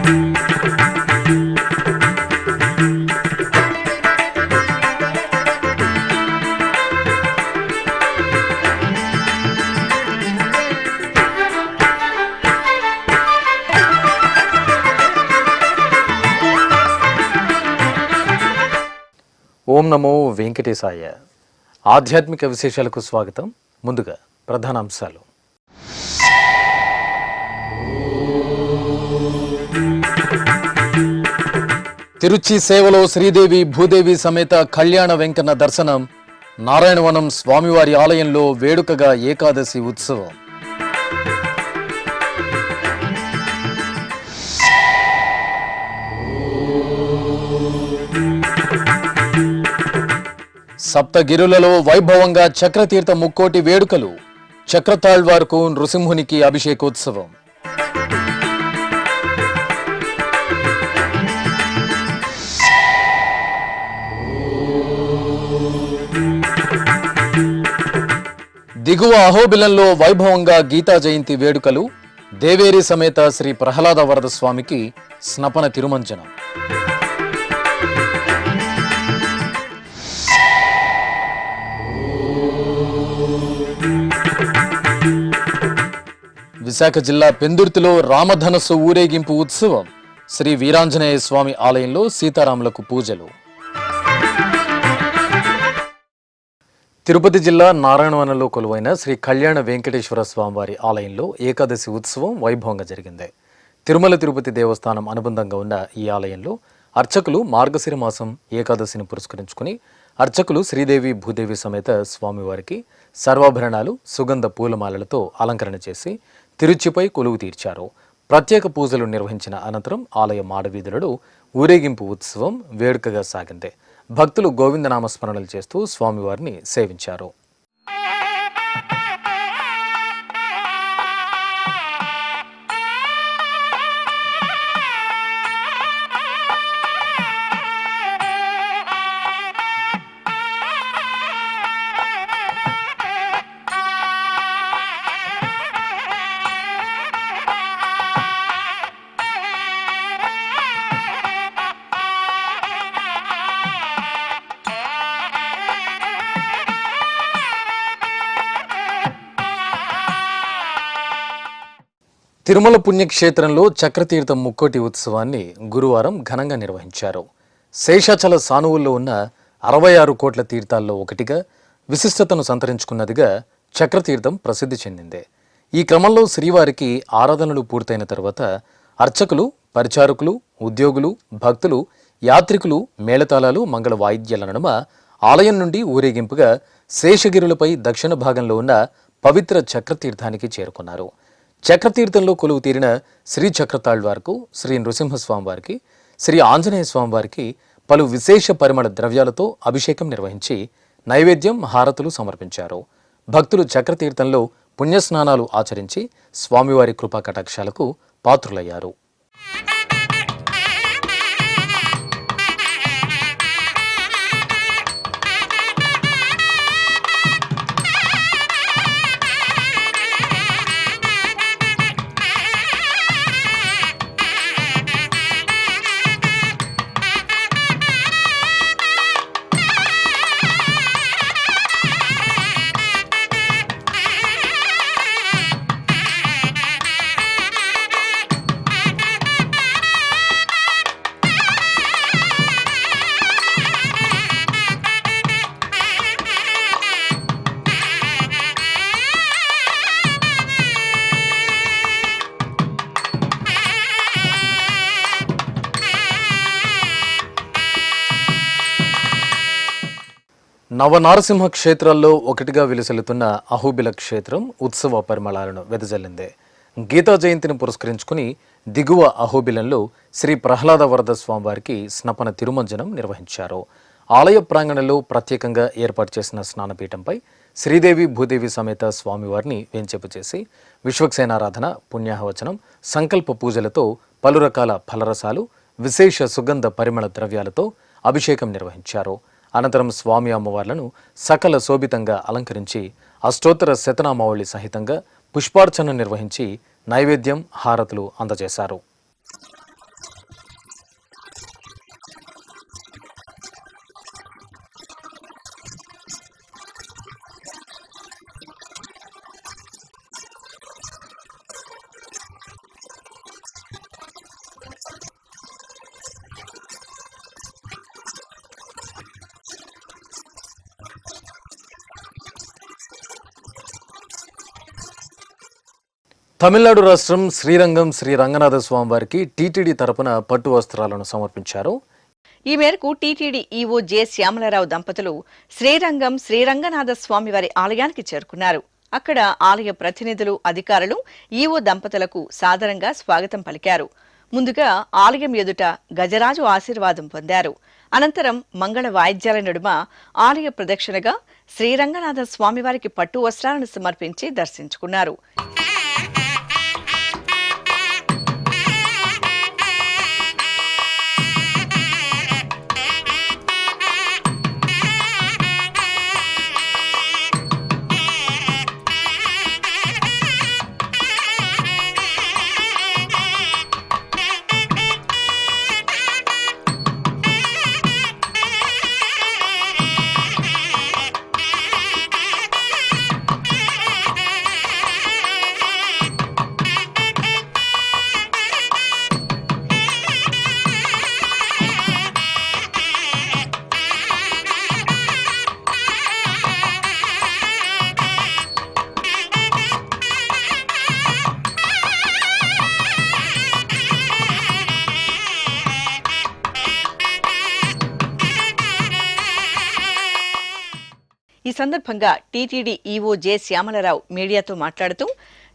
ఓం నమో వెంకటేశాయ. ఆధ్యాత్మిక విశేషాలకు స్వాగతం. ముందుగా ప్రధానాంశాలు. తిరుచి సేవలో శ్రీదేవి భూదేవి సమేత కళ్యాణ వెంకన్న దర్శనం. నారాయణవనం స్వామివారి ఆలయంలో వేడుకగా ఏకాదశి ఉత్సవం. సప్తగిరులలో వైభవంగా చక్రతీర్థ ముక్కోటి వేడుకలు. చక్రతాళ్వార్కు నృసింహునికి అభిషేకోత్సవం. దిగువ అహోబిలంలో వైభవంగా గీతా జయంతి వేడుకలు. దేవేరి సమేత శ్రీ ప్రహ్లాద వరద స్వామికి స్నపన తిరుమంజనం. విశాఖ జిల్లా పెందుర్తిలో రామధనస్సు ఊరేగింపు ఉత్సవం. శ్రీ వీరాంజనేయ స్వామి ఆలయంలో సీతారాములకు పూజలు. తిరుపతి జిల్లా నారాయణవనంలో కొలువైన శ్రీ కళ్యాణ వెంకటేశ్వర స్వామివారి ఆలయంలో ఏకాదశి ఉత్సవం వైభవంగా జరిగింది. తిరుమల తిరుపతి దేవస్థానం అనుబంధంగా ఉన్న ఈ ఆలయంలో అర్చకులు మార్గశిర మాసం ఏకాదశిని పురస్కరించుకుని అర్చకులు శ్రీదేవి భూదేవి సమేత స్వామివారికి సర్వాభరణాలు, సుగంధ పూలమాలలతో అలంకరణ చేసి తిరుచిపై కొలువు తీర్చారు. ప్రత్యేక పూజలు నిర్వహించిన అనంతరం ఆలయ మాడవీధులలో ఊరేగింపు ఉత్సవం వేడుకగా సాగింది. భక్తులు గోవిందనామస్మరణలు చేస్తూ స్వామివారిని సేవించారు. తిరుమల పుణ్యక్షేత్రంలో చక్రతీర్థం ముక్కోటి ఉత్సవాన్ని గురువారం ఘనంగా నిర్వహించారు. శేషాచల సానువుల్లో ఉన్న 66 కోట్ల తీర్థాల్లో ఒకటిగా విశిష్టతను సంతరించుకున్నదిగా చక్రతీర్థం ప్రసిద్ధి చెందింది. ఈ క్రమంలో శ్రీవారికి ఆరాధనలు పూర్తయిన తర్వాత అర్చకులు, పరిచారకులు, ఉద్యోగులు, భక్తులు, యాత్రికులు మేళతాళాలు, మంగళ వాయిద్యాల నడుమ ఆలయం నుండి ఊరేగింపుగా శేషగిరులపై దక్షిణ భాగంలో ఉన్న పవిత్ర చక్రతీర్థానికి చేరుకున్నారు. చక్రతీర్థంలో కొలువు తీరిన శ్రీ చక్రతాళ్వార్కు, శ్రీ నృసింహస్వామివారికి, శ్రీ ఆంజనేయ స్వామివారికి పలు విశేష పరిమళ ద్రవ్యాలతో అభిషేకం నిర్వహించి నైవేద్యం, హారతులు సమర్పించారు. భక్తులు చక్రతీర్థంలో పుణ్యస్నానాలు ఆచరించి స్వామివారి కృపా కటాక్షాలకు పాత్రులయ్యారు. నవనారసింహ క్షేత్రాల్లో ఒకటిగా విలసిల్లుతున్న అహోబిల క్షేత్రం ఉత్సవ పరిమళాలను వెదజల్లింది. గీతా జయంతిని పురస్కరించుకుని దిగువ అహోబిలంలో శ్రీ ప్రహ్లాద వరద స్వామివారికి స్నపన తిరుమంజనం నిర్వహించారు. ఆలయ ప్రాంగణంలో ప్రత్యేకంగా ఏర్పాటు చేసిన స్నానపీఠంపై శ్రీదేవి భూదేవి సమేత స్వామివారిని వేంచేపు చేసి విశ్వక్సేనారాధన, పుణ్యాహవచనం, సంకల్ప పూజలతో పలు రకాల ఫలరసాలు, విశేష సుగంధ పరిమళ ద్రవ్యాలతో అభిషేకం నిర్వహించారు. అనంతరం స్వామి అమ్మవార్లను సకల శోభితంగా అలంకరించి అష్టోత్తర శతనామావళి సహితంగా పుష్పార్చన నిర్వహించి నైవేద్యం, హారతులు అందజేశారు. తమిళనాడు రాష్ట్రం శ్రీరంగం శ్రీ రంగనాథ స్వామి వారికి టీటీడీ తరపున పట్టు వస్త్రాలను సమర్పించారు. ఈ మేరకు టీటీడీ ఈవో జె శ్యామలరావు దంపతులు శ్రీరంగం శ్రీరంగనాథ స్వామి వారి ఆలయానికి చేరుకున్నారు. అక్కడ ఆలయ ప్రతినిధులు, అధికారులు ఈవో దంపతులకు సాదరంగా స్వాగతం పలికారు. ముందుగా ఆలయం ఎదుట గజరాజు ఆశీర్వాదం పొందారు. అనంతరం మంగళ వాయిద్యాల నడుమ ఆలయ ప్రదక్షిణగా శ్రీరంగనాథ స్వామివారికి పట్టు వస్త్రాలను సమర్పించి దర్శించుకున్నారు. ఈ సందర్భంగా టీటీడీ ఈవో జె శ్యామలరావు మీడియాతో మాట్లాడుతూ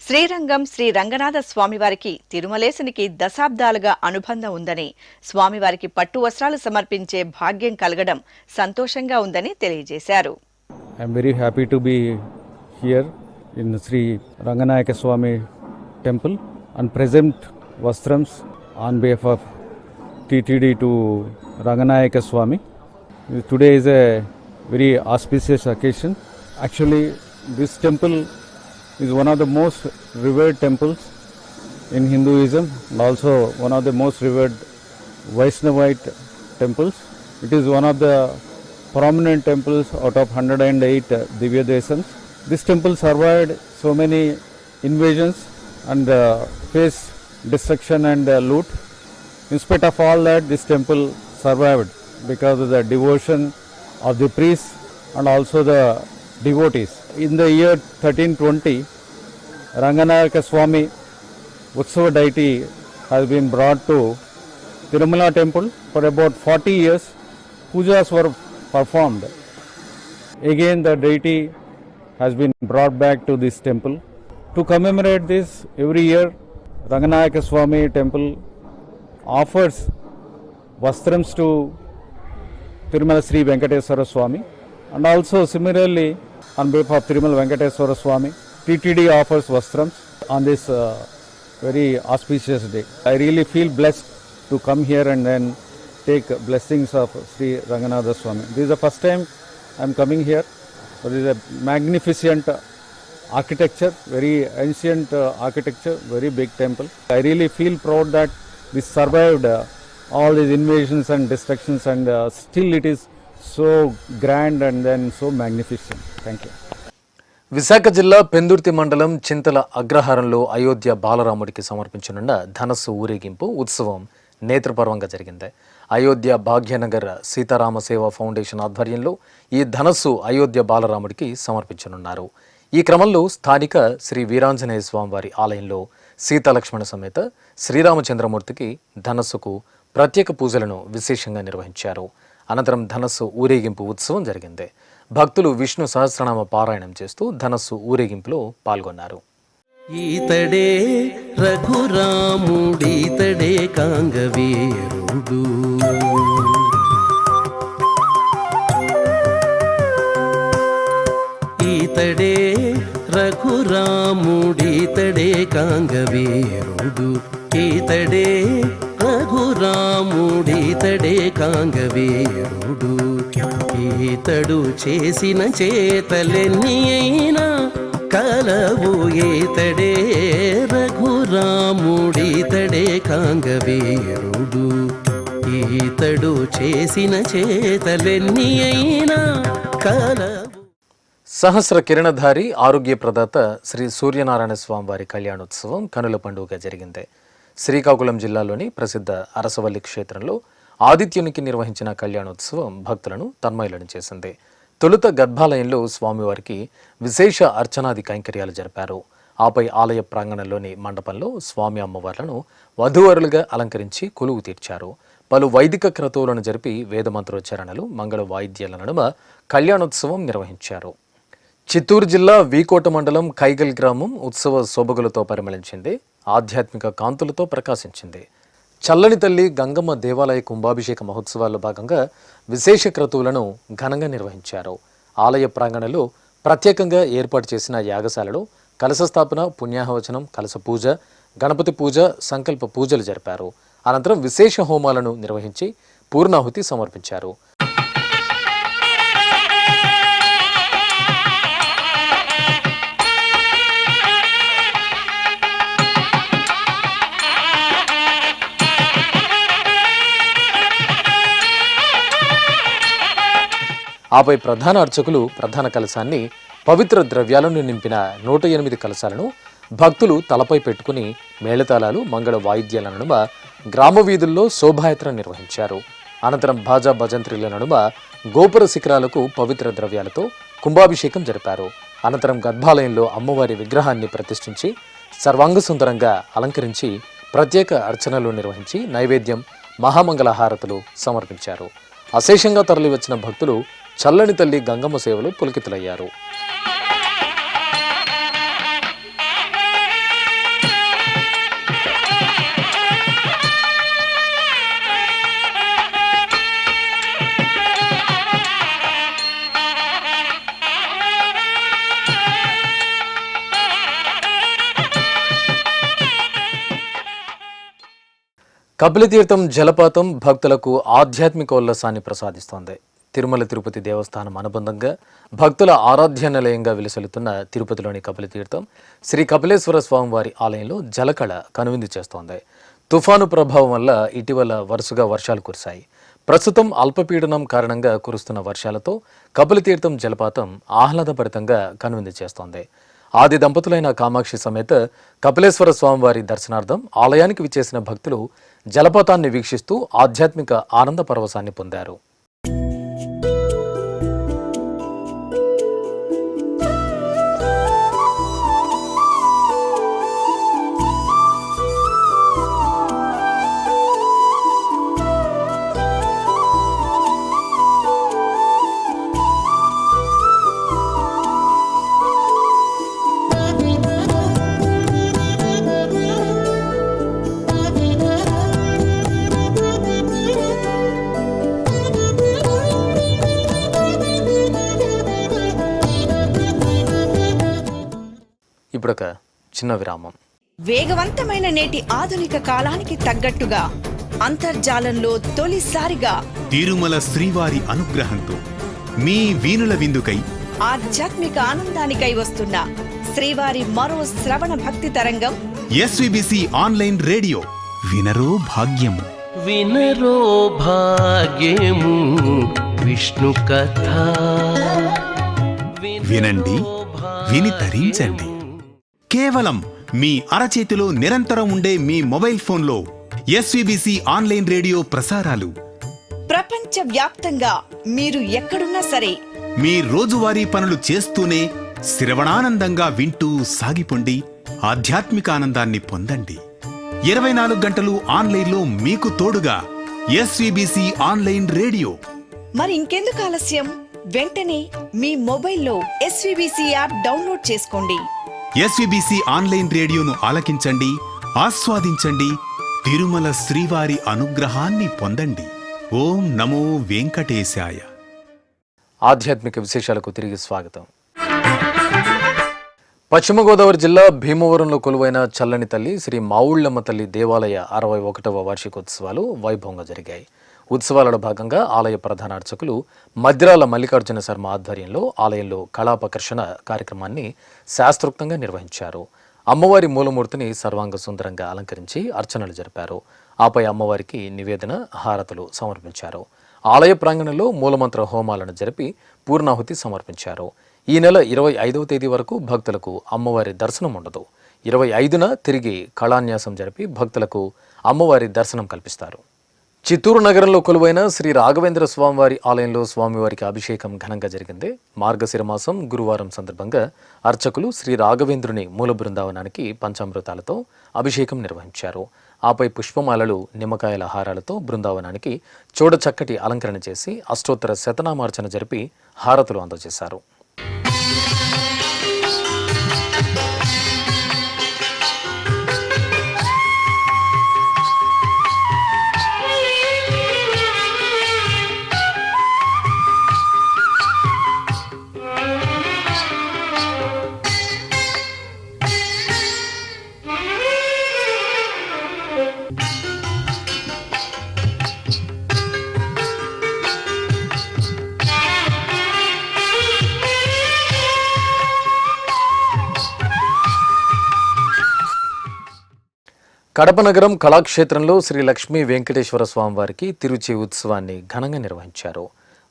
శ్రీరంగం శ్రీ రంగనాథ స్వామివారికి తిరుమలేశునికి దశాబ్దాలుగా అనుబంధం ఉందని, స్వామివారికి పట్టు వస్త్రాలు సమర్పించే భాగ్యం కలగడం సంతోషంగా ఉందని తెలియజేశారు. I'm very happy to be here in Shri Ranganayaka Swami temple and present వస్త్రమ్స్ on behalf of TTD to Ranganayaka Swami. Today is a very auspicious occasion. Actually, this temple is one of the most revered temples in Hinduism and also one of the most revered Vaishnavite temples. It is one of the prominent temples out of 108 Divya Desams. This temple survived so many invasions and faced destruction and loot. In spite of all that, this temple survived because of the devotion of the priests and also the devotees. In the year 1320, Ranganayaka Swami Utsava deity has been brought to Tirumala temple. For about 40 years, pujas were performed. Again, the deity has been brought back to this temple. To commemorate this, every year, Ranganayaka Swami temple offers vastrams to Tirumala Sri Venkateswara Swami, and also similarly on behalf of Tirumala Venkateswara Swami, TTD offers vastrams on this very auspicious day. I really feel blessed to come here and then take blessings of Sri Ranganatha Swami. This is the first time I am coming here. It is a magnificent architecture, very ancient architecture, very big temple. I really feel proud that this survived all these invasions and destructions, and still it is so grand and then so magnificent. Thank you. Visakha జిల్లా పెందుర్తి మండలం చింతల అగ్రహారంలో అయోధ్య బాలరాముడికి సమర్పించనున్న ధనస్సు ఊరేగింపు ఉత్సవం నేత్రపర్వంగా జరిగింది. అయోధ్య భాగ్యనగర్ సీతారామ సేవా foundation ఆధ్వర్యంలో ఈ ధనస్సు అయోధ్య బాలరాముడికి సమర్పించనున్నారు. ఈ క్రమంలో స్థానిక శ్రీ వీరాంజనేయ స్వామి వారి ఆలయంలో సీతాలక్ష్మణ సమేత శ్రీరామచంద్రమూర్తికి ధనస్సుకు ప్రత్యేక పూజలను విశేషంగా నిర్వహించారు. అనంతరం ధనస్సు ఊరేగింపు ఉత్సవం జరిగింది. భక్తులు విష్ణు సహస్రనామ పారాయణం చేస్తూ ధనస్సు ఊరేగింపులో పాల్గొన్నారు. ఈతడే రఘురాముడీతడే కాంగవీరుడు, ఈతడే రఘురాముడీతడే కాంగవీరుడు, ఈతడే రఘురాముడీతడే కాంగవీరుడు, ఈతడు చేసిన చేతలెన్ని అయినా కలవు, ఈతడే రఘురాముడీతడే కాంగవీరుడు, ఈతడు చేసిన చేతలెన్ని అయినా కలవు. సహస్ర కిరణధారి ఆరోగ్య ప్రదాత శ్రీ సూర్యనారాయణ స్వామి వారి కళ్యాణోత్సవం కనుల పండుగగా జరిగింది. శ్రీకాకుళం జిల్లాలోని ప్రసిద్ధ అరసవల్లి క్షేత్రంలో ఆదిత్యునికి నిర్వహించిన కళ్యాణోత్సవం భక్తులను తన్మయులను చేసింది. తొలుత గర్భాలయంలో స్వామివారికి విశేష అర్చనాది కైంకర్యాలు జరిపారు. ఆపై ఆలయ ప్రాంగణంలోని మండపంలో స్వామి అమ్మవార్లను వధూవరులుగా అలంకరించి కొలువు తీర్చారు. పలు వైదిక క్రతువులను జరిపి వేదమంత్రోచ్చారణలు, మంగళ వాయిద్యాల నడుమ కళ్యాణోత్సవం నిర్వహించారు. చిత్తూరు జిల్లా వీకోట మండలం కైగల్ గ్రామం ఉత్సవ శోభగులతో పరిమళించింది. ఆధ్యాత్మిక కాంతులతో ప్రకాశించింది. చల్లని తల్లి గంగమ్మ దేవాలయ కుంభాభిషేక మహోత్సవాల్లో భాగంగా విశేష క్రతువులను ఘనంగా నిర్వహించారు. ఆలయ ప్రాంగణంలో ప్రత్యేకంగా ఏర్పాటు చేసిన యాగశాలలో కలశ స్థాపన, పుణ్యాహవచనం, కలశ పూజ, గణపతి పూజ, సంకల్ప పూజలు జరిపారు. అనంతరం విశేష హోమాలను నిర్వహించి పూర్ణాహుతి సమర్పించారు. ఆపై ప్రధాన అర్చకులు ప్రధాన కలశాన్ని పవిత్ర ద్రవ్యాలను నింపిన 108 కలశాలను భక్తులు తలపై పెట్టుకుని మేళతాళాలు, మంగళ వాయిద్యాల నడుమ గ్రామ వీధుల్లో శోభాయాత్ర నిర్వహించారు. అనంతరం భాజా భజంత్రీల నడుమ గోపుర శిఖరాలకు పవిత్ర ద్రవ్యాలతో కుంభాభిషేకం జరిపారు. అనంతరం గర్భాలయంలో అమ్మవారి విగ్రహాన్ని ప్రతిష్ఠించి సర్వాంగ సుందరంగా అలంకరించి ప్రత్యేక అర్చనలు నిర్వహించి నైవేద్యం, మహామంగళ హారతులు సమర్పించారు. అశేషంగా తరలివచ్చిన భక్తులు చల్లని తల్లి గంగమ్మ సేవలు పులకితులయ్యారు. కపిలతీర్థం జలపాతం భక్తులకు ఆధ్యాత్మిక ఉల్లాసాన్ని ప్రసాదిస్తోంది. తిరుమల తిరుపతి దేవస్థానం అనుబంధంగా భక్తుల ఆరాధ్య నిలయంగా విలసిల్లుతున్న తిరుపతిలోని కపిలతీర్థం శ్రీ కపిలేశ్వర స్వామివారి ఆలయంలో జలకళ కనువిందు చేస్తోంది. తుఫాను ప్రభావం వల్ల ఇటీవల వరుసగా వర్షాలు కురిశాయి. ప్రస్తుతం అల్పపీడనం కారణంగా కురుస్తున్న వర్షాలతో కపిలతీర్థం జలపాతం ఆహ్లాదభరితంగా కనువిందు చేస్తోంది. ఆది దంపతులైన కామాక్షి సమేత కపిలేశ్వర స్వామివారి దర్శనార్థం ఆలయానికి విచ్చేసిన భక్తులు జలపాతాన్ని వీక్షిస్తూ ఆధ్యాత్మిక ఆనంద పరవశాన్ని పొందారు. ఇప్పుడొక చిన్న విరామం. వేగవంతమైన నేటి ఆధునిక కాలానికి తగ్గట్టుగా అంతర్జాలంలో తొలిసారిగా తిరుమల శ్రీవారి అనుగ్రహంతో మీ వీణుల విందుకై ఆధ్యాత్మిక ఆనందానికై వస్తున్న శ్రీవారి మరో శ్రవణ భక్తి తరంగం ఎస్విబిసి ఆన్లైన్ రేడియో. వినరో భాగ్యము, వినరో భాగ్యము విష్ణు కథ. వినండి, విని తరించండి. కేవలం మీ అరచేతిలో నిరంతరం ఉండే మీ మొబైల్ ఫోన్లో ఎస్విబిసి ఆన్లైన్ రేడియో ప్రసారాలు ప్రపంచ వ్యాప్తంగా మీరు ఎక్కడున్నా సరే మీ రోజువారీ పనులు చేస్తూనే శ్రవణానందంగా వింటూ సాగిపోండి. ఆధ్యాత్మిక ఆనందాన్ని పొందండి. 24 గంటలు ఆన్లైన్లో మీకు తోడుగా ఎస్విబిసి ఆన్లైన్ రేడియో. మరి ఇంకెందుకు ఆలస్యం? వెంటనే మీ మొబైల్లో ఎస్విబిసి యాప్ డౌన్లోడ్ చేసుకోండి. ఎస్విబిసి ఆన్లైన్ రేడియోను ఆలకించండి, ఆస్వాదించండి. తిరుమల శ్రీవారి అనుగ్రహాన్ని పొందండి. ఓం నమో వెంకటేశాయ. ఆధ్యాత్మిక విశేషాలకు తిరిగి స్వాగతం. పశ్చిమ గోదావరి జిల్లా భీమవరంలో కొలువైన చల్లని తల్లి శ్రీ మావుళ్ళమ్మ తల్లి దేవాలయ 61వ వార్షికోత్సవాలు వైభవంగా జరిగాయి. ఉత్సవాలలో భాగంగా ఆలయ ప్రధాన అర్చకులు మద్రాల మల్లికార్జున శర్మ ఆధ్వర్యంలో ఆలయంలో కళాపకర్షణ కార్యక్రమాన్ని శాస్త్రోక్తంగా నిర్వహించారు. అమ్మవారి మూలమూర్తిని సర్వాంగ సుందరంగా అలంకరించి అర్చనలు జరిపారు. ఆపై అమ్మవారికి నివేదన, హారతులు సమర్పించారు. ఆలయ ప్రాంగణంలో మూలమంత్ర హోమాలను జరిపి పూర్ణాహుతి సమర్పించారు. ఈ నెల 25వ తేదీ వరకు భక్తులకు అమ్మవారి దర్శనం ఉండదు. 25న తిరిగి కళాన్యాసం జరిపి భక్తులకు అమ్మవారి దర్శనం కల్పిస్తారు. చిత్తూరు నగరంలో కొలువైన శ్రీ రాఘవేంద్ర స్వామివారి ఆలయంలో స్వామివారికి అభిషేకం ఘనంగా జరిగింది. మార్గశిర మాసం గురువారం సందర్భంగా అర్చకులు శ్రీ రాఘవేంద్రుని మూల బృందావనానికి పంచామృతాలతో అభిషేకం నిర్వహించారు. ఆపై పుష్పమాలలు, నిమ్మకాయల హారాలతో బృందావనానికి చూడచక్కటి అలంకరణ చేసి అష్టోత్తర శతనామార్చన జరిపి హారతులు అందజేశారు. కడప నగరం కళాక్షేత్రంలో శ్రీ లక్ష్మీ వెంకటేశ్వర స్వామివారికి తిరుచి ఉత్సవాన్ని ఘనంగా నిర్వహించారు.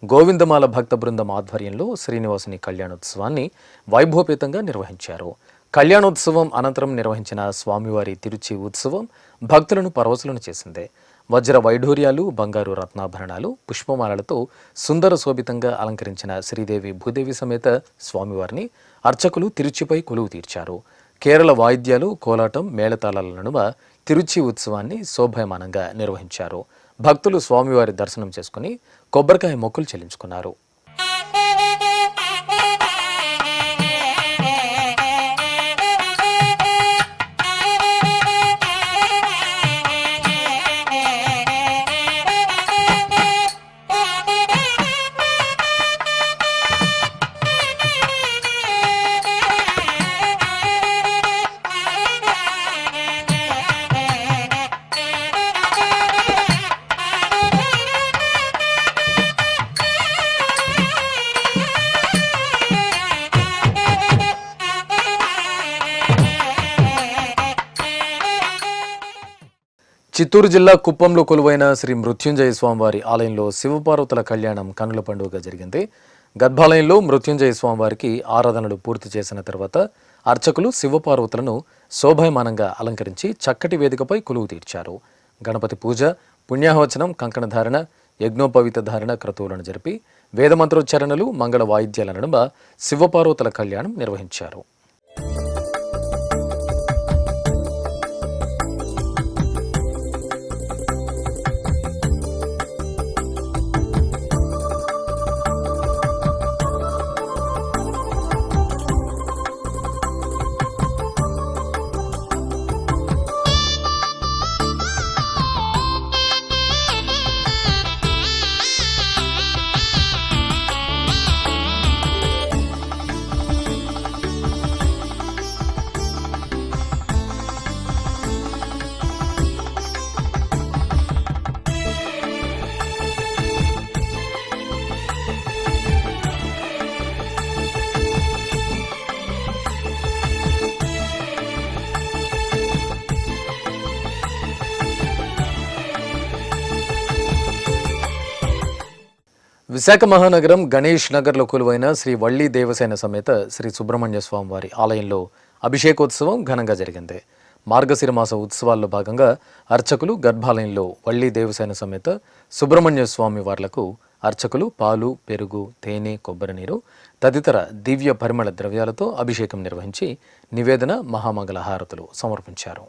గోవిందమాల భక్త బృందం ఆధ్వర్యంలో శ్రీనివాసుని కళ్యాణోత్సవాన్ని వైభవపేతంగా నిర్వహించారు. కళ్యాణోత్సవం అనంతరం నిర్వహించిన స్వామివారి తిరుచి ఉత్సవం భక్తులను పరవశులను చేసింది. వజ్ర వైఢూర్యాలు, బంగారు రత్నాభరణాలు, పుష్పమాలలతో సుందర శోభితంగా అలంకరించిన శ్రీదేవి భూదేవి సమేత స్వామివారిని అర్చకులు తిరుచిపై కొలువు తీర్చారు. కేరళ వాయిద్యాలు, కోలాటం, మేళతాళాల నడుమ తిరుచి ఉత్సవాన్ని శోభాయమానంగా నిర్వహించారు. భక్తులు స్వామివారి దర్శనం చేసుకుని కొబ్బరికాయ మొక్కులు చెల్లించుకున్నారు. చిత్తూరు జిల్లా కుప్పంలో కొలువైన శ్రీ మృత్యుంజయ స్వామివారి ఆలయంలో శివపార్వతుల కళ్యాణం కన్నుల పండుగగా జరిగింది. గర్భాలయంలో మృత్యుంజయ స్వామివారికి ఆరాధనలు పూర్తి చేసిన తర్వాత అర్చకులు శివపార్వతులను శోభాయమానంగా అలంకరించి చక్కటి వేదికపై కొలువు తీర్చారు. గణపతి పూజ, పుణ్యాహవచనం, కంకణధారణ, యజ్ఞోపవీత ధారణ క్రతువులను జరిపి వేదమంత్రోచ్చారణలు, మంగళ వాయిద్యాల నడుమ శివపార్వతుల కళ్యాణం నిర్వహించారు. విశాఖ మహానగరం గణేష్ నగర్లో కొలువైన శ్రీ వల్లి దేవసేన సమేత శ్రీ సుబ్రహ్మణ్య స్వామి వారి ఆలయంలో అభిషేకోత్సవం ఘనంగా జరిగింది. మార్గశిర మాస ఉత్సవాల్లో భాగంగా అర్చకులు గర్భాలయంలో వల్లి దేవసేన సమేత సుబ్రహ్మణ్య స్వామి వార్లకు అర్చకులు పాలు, పెరుగు, తేనె, కొబ్బరి నీరు తదితర దివ్య పరిమళ ద్రవ్యాలతో అభిషేకం నిర్వహించి నివేదన, మహామంగళ హారతులు సమర్పించారు.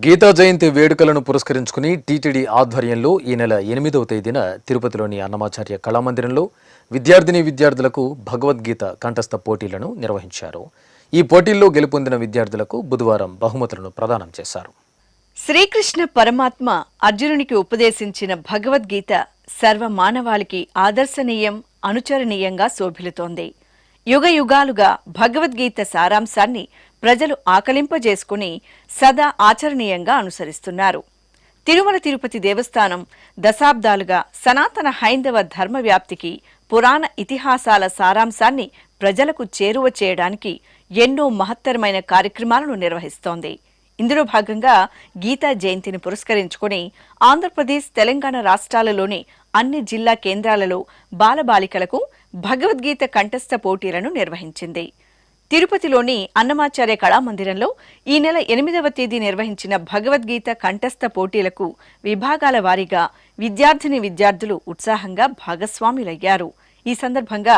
గీతా జయంతి వేడుకలను పురస్కరించుకుని టీటీడీ ఆధ్వర్యంలో ఈ నెల 8వ తేదీన తిరుపతిలోని అన్నమాచార్య కళామందిరంలో విద్యార్థులకు భగవద్గీత కంఠస్థ పోటీలను నిర్వహించారు. ఈ పోటీల్లో గెలుపొందిన విద్యార్థులకు బుధవారం బహుమతులను ప్రదానం చేశారు. శ్రీకృష్ణ పరమాత్మ అర్జునునికి ఉపదేశించిన భగవద్గీత సర్వ మానవాళికి ఆదర్శనీయం, అనుచరణీయంగా శోభిల్లుతోంది. యుగయుగాలుగా భగవద్గీత సారాంశాన్ని ప్రజలు ఆకలింపజేసుకుని సదా ఆచరణీయంగా అనుసరిస్తున్నారు. తిరుమల తిరుపతి దేవస్థానం దశాబ్దాలుగా సనాతన హైందవ ధర్మ వ్యాప్తికి, పురాణ ఇతిహాసాల సారాంశాన్ని ప్రజలకు చేరువ చేయడానికి ఎన్నో మహత్తరమైన కార్యక్రమాలను నిర్వహిస్తోంది. ఇందులో భాగంగా గీతా జయంతిని పురస్కరించుకుని ఆంధ్రప్రదేశ్, తెలంగాణ రాష్ట్రాలలోని అన్ని జిల్లా కేంద్రాలలో బాలబాలికలకు భగవద్గీత కంఠస్థ పోటీలను నిర్వహించింది. తిరుపతిలోని అన్నమాచార్య కళామందిరంలో ఈ నెల 8వ తేదీ నిర్వహించిన భగవద్గీత కంఠస్థ పోటీలకు విభాగాల వారీగా విద్యార్థులు ఉత్సాహంగా భాగస్వాములయ్యారు. ఈ సందర్భంగా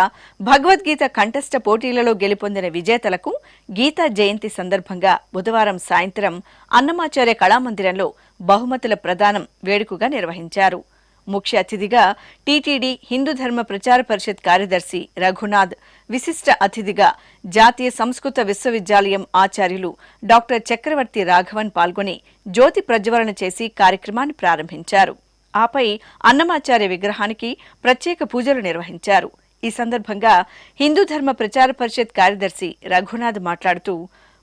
భగవద్గీత కంఠస్థ పోటీలలో గెలుపొందిన విజేతలకు గీతా జయంతి సందర్భంగా బుధవారం సాయంత్రం అన్నమాచార్య కళామందిరంలో బహుమతుల ప్రదానం వేడుకగా నిర్వహించారు. ముఖ్య అతిథిగా టీటీడీ హిందూ ధర్మ ప్రచార పరిషత్ కార్యదర్శి రఘునాథ్, విశిష్ట అతిథిగా జాతీయ సంస్కృత విశ్వవిద్యాలయం ఆచార్యులు డాక్టర్ చక్రవర్తి రాఘవన్ పాల్గొని జ్యోతి ప్రజ్వలన చేసి కార్యక్రమాన్ని ప్రారంభించారు. ఆపై అన్నమాచార్య విగ్రహానికి ప్రత్యేక పూజలు నిర్వహించారు. ఈ సందర్భంగా హిందూ ధర్మ ప్రచార పరిషత్ కార్యదర్శి రఘునాథ్ మాట్లాడుతూ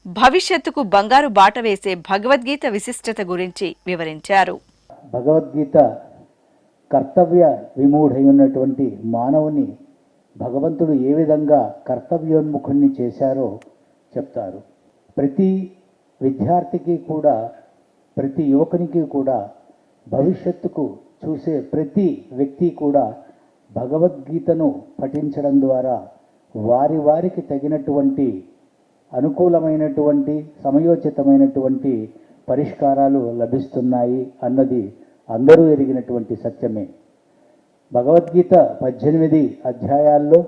భవిష్యత్తుకు బంగారు బాట వేసే భగవద్గీత విశిష్టత గురించి వివరించారు. భగవద్గీత కర్తవ్య విమూఢై ఉన్నటువంటి మానవుని భగవంతుడు ఏ విధంగా కర్తవ్యోన్ముఖుణ్ణి చేశారో చెప్తారు. ప్రతి విద్యార్థికి కూడా, ప్రతి యువకునికి కూడా, భవిష్యత్తుకు చూసే ప్రతి వ్యక్తి కూడా భగవద్గీతను పఠించడం ద్వారా వారికి తగినటువంటి అనుకూలమైనటువంటి సమయోచితమైనటువంటి పరిష్కారాలు లభిస్తున్నాయి అన్నది అందరూ ఎరిగినటువంటి సత్యమే. భగవద్గీత 18 అధ్యాయాల్లో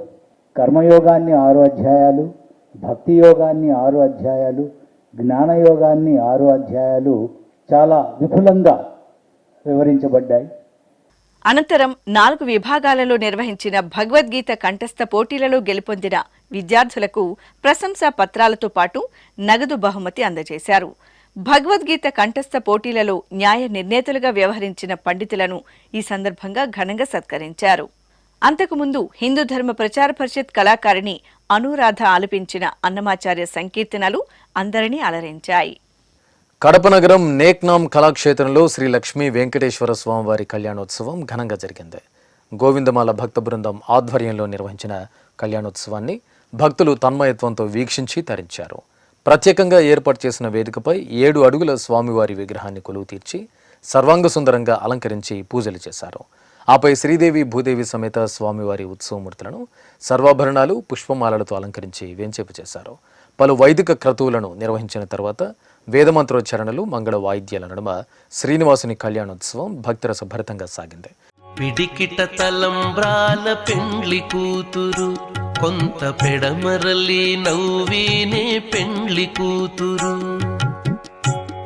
కర్మయోగాన్ని 6 అధ్యాయాలు, భక్తి యోగాన్ని 6 అధ్యాయాలు, జ్ఞానయోగాన్ని 6 అధ్యాయాలు చాలా విపులంగా వివరించబడ్డాయి. అనంతరం 4 విభాగాలలో నిర్వహించిన భగవద్గీత కంఠస్థ పోటీలలో గెలుపొందిన విద్యార్థులకు ప్రశంసా పత్రాలతో పాటు నగదు బహుమతి అందజేశారు. భగవద్గీత కంఠస్థ పోటీలలో న్యాయ నిర్ణేతలుగా వ్యవహరించిన పండితులను ఈ సందర్భంగా ఘనంగా సత్కరించారు. అంతకుముందు హిందూ ధర్మ ప్రచార పరిషత్ కళాకారిణి అనురాధ ఆలపించిన అన్నమాచార్య సంకీర్తనలు అందరినీ అలరించాయి. కడప నగరం నేక్నాం కళాక్షేత్రంలో శ్రీ లక్ష్మీ వెంకటేశ్వర స్వామివారి కళ్యాణోత్సవం ఘనంగా జరిగింది. గోవిందమాల భక్త బృందం ఆధ్వర్యంలో నిర్వహించిన కళ్యాణోత్సవాన్ని భక్తులు తన్మయత్వంతో వీక్షించి తరించారు. ప్రత్యేకంగా ఏర్పాటు చేసిన వేదికపై 7 అడుగుల స్వామివారి విగ్రహాన్ని కొలువు తీర్చి సర్వాంగ సుందరంగా అలంకరించి పూజలు చేశారు. ఆపై శ్రీదేవి భూదేవి సమేత స్వామివారి ఉత్సవమూర్తులను సర్వాభరణాలు, పుష్పమాలలతో అలంకరించి వేంచేపు చేశారు. పలు వైదిక క్రతువులను నిర్వహించిన తర్వాత వేదమంత్రోచ్చరణలు, మంగళ వాయిద్యాల నడుమ శ్రీనివాసుని కళ్యాణోత్సవం భక్తిరస భరితంగా సాగింది. పిడికిట తలంబ్రాల పెండ్లి కూతురు, కొంత పెడమరలి నవ్వీనే పెండ్లి కూతురు.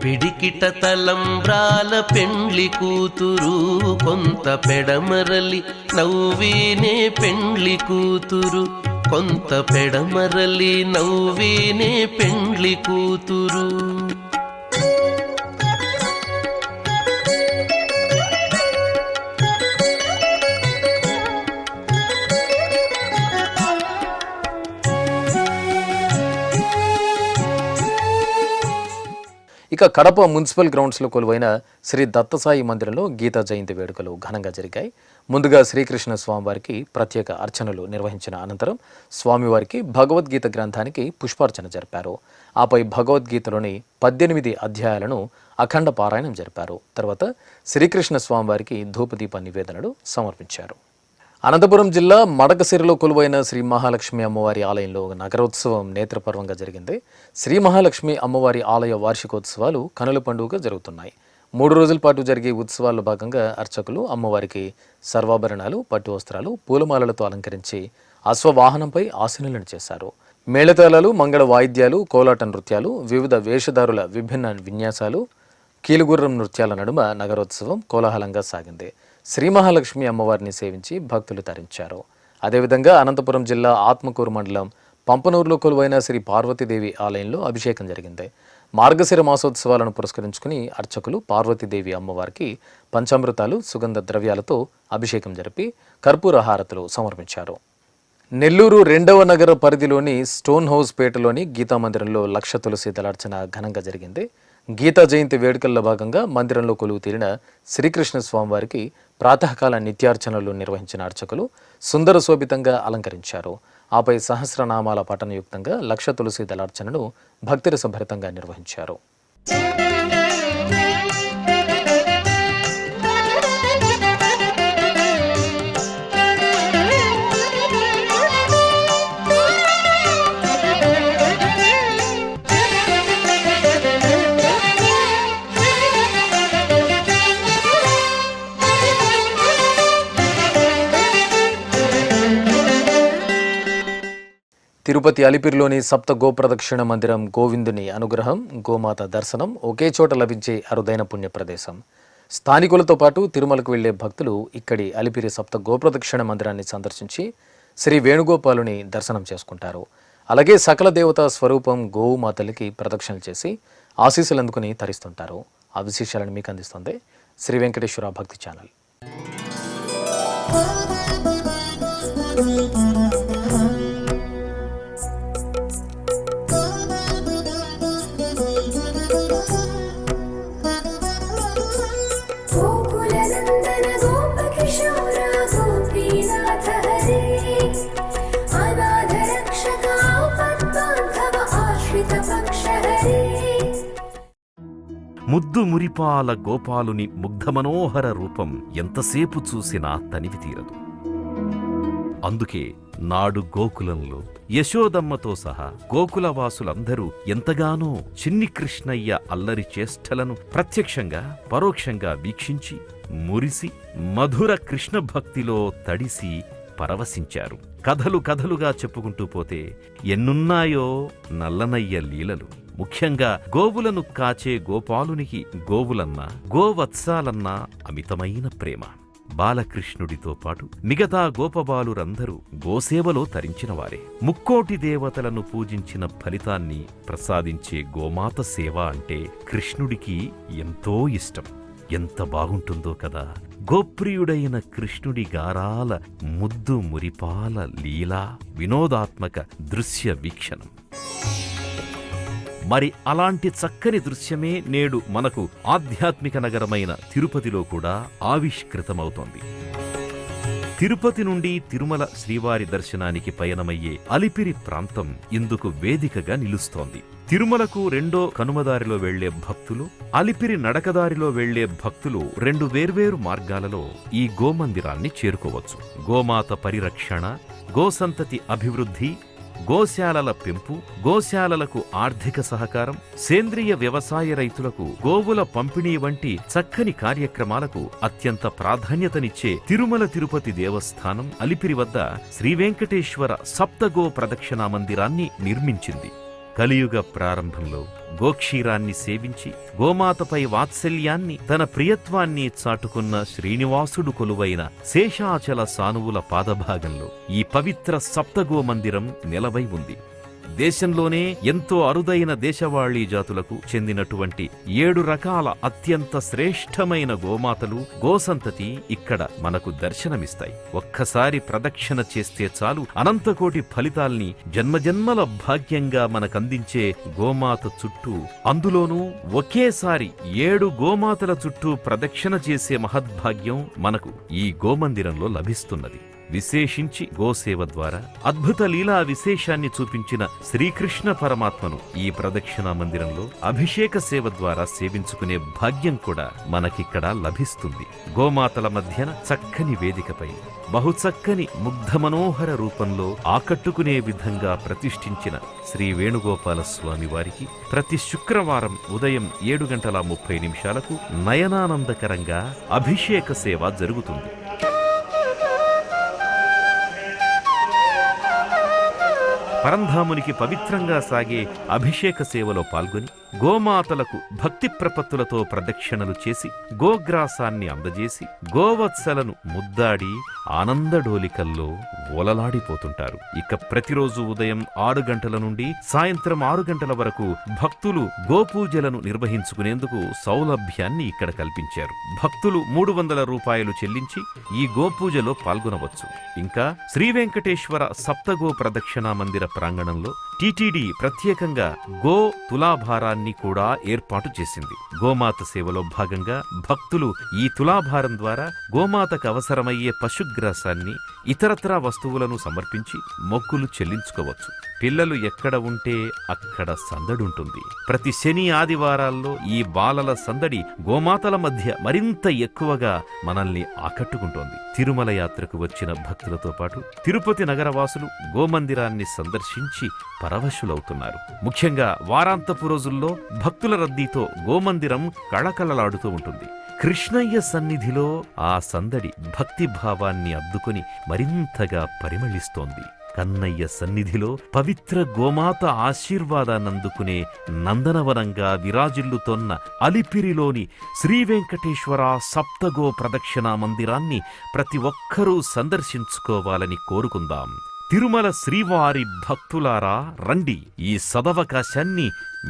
పిడికిట తలంబ్రాల పెండ్లి కూతురు, కొంత పెడమరలి నవ్వీనే పెండ్లి కూతురు. కొంత పెడమరలి నవ్వీనే పెండ్లి కూతురు. ఇక కడప మున్సిపల్ గ్రౌండ్స్లో కొలువైన శ్రీ దత్తసాయి మందిరంలో గీతా జయంతి వేడుకలు ఘనంగా జరిగాయి. ముందుగా శ్రీకృష్ణ స్వామివారికి ప్రత్యేక అర్చనలు నిర్వహించిన అనంతరం స్వామివారికి భగవద్గీత గ్రంథానికి పుష్పార్చన జరిపారు. ఆపై భగవద్గీతలోని 18 అధ్యాయాలను అఖండ పారాయణం జరిపారు. తర్వాత శ్రీకృష్ణ స్వామివారికి ధూపదీప నివేదనలు సమర్పించారు. అనంతపురం జిల్లా మడకసిరలో కొలువైన శ్రీ మహాలక్ష్మి అమ్మవారి ఆలయంలో నగరోత్సవం నేత్రపర్వంగా జరిగింది. శ్రీ మహాలక్ష్మి అమ్మవారి ఆలయ వార్షికోత్సవాలు కనుల పండుగగా జరుగుతున్నాయి. 3 రోజుల పాటు జరిగే ఉత్సవాల్లో భాగంగా అర్చకులు అమ్మవారికి సర్వాభరణాలు, పట్టు వస్త్రాలు, పూలమాలలతో అలంకరించి అశ్వవాహనంపై ఆసీనులను చేశారు. మేళతాళాలు, మంగళ వాయిద్యాలు, కోలాట నృత్యాలు, వివిధ వేషధారుల విభిన్న విన్యాసాలు, కీలుగుర్రం నృత్యాల నడుమ నగరోత్సవం కోలాహలంగా సాగింది. శ్రీ మహాలక్ష్మి అమ్మవారిని సేవించి భక్తులు తరించారు. అదేవిధంగా అనంతపురం జిల్లా ఆత్మకూరు మండలం పంపనూరులో కొలువైన శ్రీ పార్వతీదేవి ఆలయంలో అభిషేకం జరిగింది. మార్గశిర మాసోత్సవాలను పురస్కరించుకుని అర్చకులు పార్వతీదేవి అమ్మవారికి పంచామృతాలు, సుగంధ ద్రవ్యాలతో అభిషేకం జరిపి కర్పూర హారతులు సమర్పించారు. నెల్లూరు 2వ నగర పరిధిలోని స్టోన్ హౌస్ పేటలోని గీతామందిరంలో లక్ష తులసి దళార్చన ఘనంగా జరిగింది. గీతా జయంతి వేడుకల్లో భాగంగా మందిరంలో కొలువు తీరిన శ్రీకృష్ణ స్వామివారికి ప్రాతకాల నిత్యార్చనలు నిర్వహించిన అర్చకులు సుందర శోభితంగా అలంకరించారు. ఆపై సహస్రనామాల పఠనయుక్తంగా 1,00,000 తులసి దళార్చనను భక్తిరసభరితంగా నిర్వహించారు. తిరుపతి అలిపిరిలోని సప్త గోప్రదక్షిణ మందిరం గోవిందుని అనుగ్రహం, గోమాత దర్శనం ఒకే చోట లభించే అరుదైన పుణ్య ప్రదేశం. స్థానికులతో పాటు తిరుమలకు వెళ్లే భక్తులు ఇక్కడి అలిపిరి సప్త గోప్రదక్షిణ మందిరాన్ని సందర్శించి శ్రీ వేణుగోపాలుని దర్శనం చేసుకుంటారు. అలాగే సకల దేవతా స్వరూపం గోమాతలకి ప్రదక్షిణలు చేసి ఆశీస్సులు అందుకుని తరిస్తుంటారు. ఆ విశేషాలను మీకు అందిస్తుంది శ్రీ వెంకటేశ్వర భక్తి ఛానల్. ముద్దు మురిపాల గోపాలుని ముగ్ధమనోహర రూపం ఎంతసేపు చూసినా తనివి తీరదు. అందుకే నాడు గోకులంలో యశోదమ్మతో సహా గోకులవాసులందరూ ఎంతగానో చిన్ని కృష్ణయ్య అల్లరి చేష్టలను ప్రత్యక్షంగా పరోక్షంగా వీక్షించి మురిసి మధుర కృష్ణ భక్తిలో తడిసి పరవశించారు. కథలు కథలుగా చెప్పుకుంటూ పోతే ఎన్నున్నాయో నల్లనయ్య లీలలు. ముఖ్యంగా గోవులను కాచే గోపాలునికి గోవులన్నా గోవత్సాలన్నా అమితమైన ప్రేమ. బాలకృష్ణుడితో పాటు మిగతా గోపబాలురందరూ గోసేవలో తరించినవారే. ముక్కోటి దేవతలను పూజించిన ఫలితాన్ని ప్రసాదించే గోమాత సేవ అంటే కృష్ణుడికి ఎంతో ఇష్టం. ఎంత బాగుంటుందో కదా. గోప్రియుడైన కృష్ణుడి గారాల ముద్దు మురిపాల లీలా వినోదాత్మక దృశ్య వీక్షణం. మరి అలాంటి చక్కని దృశ్యమే నేడు మనకు ఆధ్యాత్మిక నగరమైన తిరుపతిలో కూడా ఆవిష్కృతమవుతోంది. తిరుపతి నుండి తిరుమల శ్రీవారి దర్శనానికి పయనమయ్యే అలిపిరి ప్రాంతం ఇందుకు వేదికగా నిలుస్తోంది. తిరుమలకు రెండో కనుమదారిలో వెళ్లే భక్తులు, అలిపిరి నడకదారిలో వెళ్లే భక్తులు 2 వేర్వేరు మార్గాలలో ఈ గోమందిరాన్ని చేరుకోవచ్చు. గోమాత పరిరక్షణ, గోసంతతి అభివృద్ధి, గోశాలల పెంపు, గోశాలలకు ఆర్థిక సహకారం, సేంద్రియ వ్యవసాయ రైతులకు గోవుల పంపిణీ వంటి చక్కని కార్యక్రమాలకు అత్యంత ప్రాధాన్యతనిచ్చే తిరుమల తిరుపతి దేవస్థానం అలిపిరి వద్ద శ్రీవెంకటేశ్వర సప్తగో ప్రదక్షిణా మందిరాన్ని నిర్మించింది. కలియుగ ప్రారంభంలో గోక్షీరాన్ని సేవించి గోమాతపై వాత్సల్యాన్ని తన ప్రియత్వాన్ని చాటుకున్న శ్రీనివాసుడు కొలువైన శేషాచల సానువుల పాదభాగంలో ఈ పవిత్ర సప్తగో మందిరం నెలవై ఉంది. దేశంలోనే ఎంతో అరుదైన దేశవాళీ జాతులకు చెందినటువంటి 7 రకాల అత్యంత శ్రేష్టమైన గోమాతలు, గోసంతతి ఇక్కడ మనకు దర్శనమిస్తాయి. ఒక్కసారి ప్రదక్షిణ చేస్తే చాలు అనంతకోటి ఫలితాల్ని జన్మజన్మల భాగ్యంగా మనకందించే గోమాత చుట్టూ, అందులోనూ ఒకేసారి 7 గోమాతల చుట్టూ ప్రదక్షిణ చేసే మహద్భాగ్యం మనకు ఈ గోమందిరంలో లభిస్తున్నది. విశేషించి గోసేవ ద్వారా అద్భుత లీలా విశేషాన్ని చూపించిన శ్రీకృష్ణ పరమాత్మను ఈ ప్రదక్షిణా మందిరంలో అభిషేక సేవ ద్వారా సేవించుకునే భాగ్యం కూడా మనకిక్కడ లభిస్తుంది. గోమాతల మధ్యన చక్కని వేదికపై బహుచక్కని ముగ్ధమనోహర రూపంలో ఆకట్టుకునే విధంగా ప్రతిష్ఠించిన శ్రీ వేణుగోపాల స్వామి వారికి ప్రతి శుక్రవారం ఉదయం 7:30 నయనానందకరంగా అభిషేక సేవ జరుగుతుంది. పరంధామునికి పవిత్రంగా సాగే అభిషేక సేవలో పాల్గొని గోమాతలకు భక్తి ప్రపత్తులతో ప్రదక్షిణలు చేసి గోగ్రాసాన్ని అందజేసి గోవత్సలను ముద్దాడి ఆనందడోలికల్లో ఓలలాడిపోతుంటారు. ఇక ప్రతిరోజు ఉదయం 6 గంటల నుండి సాయంత్రం 6 గంటల వరకు భక్తులు గోపూజలను నిర్వహించుకునేందుకు సౌలభ్యాన్ని ఇక్కడ కల్పించారు. భక్తులు 300 రూపాయలు చెల్లించి ఈ గోపూజలో పాల్గొనవచ్చు. ఇంకా శ్రీ వెంకటేశ్వర సప్తగో ప్రదక్షిణా మందిర ప్రాంగణంలో టీటీడీ ప్రత్యేకంగా గో తులాభారాన్ని కూడా ఏర్పాటు చేసింది. గోమాత సేవలో భాగంగా భక్తులు ఈ తులాభారం ద్వారా గోమాతకు అవసరమయ్యే పశుగ్రాసాన్ని, ఇతరత్రా వస్తువులను సమర్పించి మొక్కులు చెల్లించుకోవచ్చు. పిల్లలు ఎక్కడ ఉంటే అక్కడ సందడుంటుంది. ప్రతి శని ఆదివారాల్లో ఈ బాలల సందడి గోమాతల మధ్య మరింత ఎక్కువగా మనల్ని ఆకట్టుకుంటోంది. తిరుమల యాత్రకు వచ్చిన భక్తులతో పాటు తిరుపతి నగరవాసులు గోమందిరాన్ని సందర్శించి పరవశులవుతున్నారు. ముఖ్యంగా వారాంతపు రోజుల్లో భక్తుల రద్దీతో గోమందిరం కళకళలాడుతూ ఉంటుంది. కృష్ణయ్య సన్నిధిలో ఆ సందడి భక్తిభావాన్ని అద్దుకొని మరింతగా పరిమళిస్తోంది. కన్నయ్య సన్నిధిలో పవిత్ర గోమాత ఆశీర్వాదాన్నందుకునే నందనవనంగా విరాజిల్లుతోన్న అలిపిరిలోని శ్రీ వెంకటేశ్వర సప్తగో ప్రదక్షిణా మందిరాన్ని ప్రతి ఒక్కరూ సందర్శించుకోవాలని కోరుకుందాం. తిరుమల శ్రీవారి భక్తులారా రండి, ఈ సదవకాశాన్ని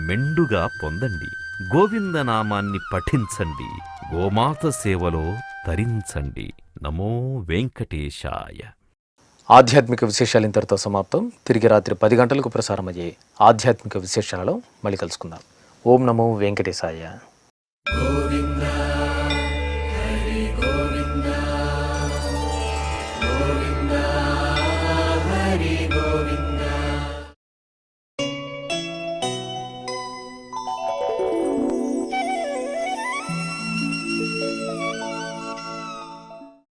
మెండుగా పొందండి. గోవిందనామాన్ని పఠించండి, గోమాత సేవలో తరించండి. నమో వెంకటేశాయ. ఆధ్యాత్మిక విశేషాలు ఇంతటితో సమాప్తం. తిరిగి రాత్రి 10 గంటలకు ప్రసారమయ్యే ఆధ్యాత్మిక విశేషాలలో మళ్ళీ కలుసుకుందాం. ఓం నమో వెంకటేశాయ.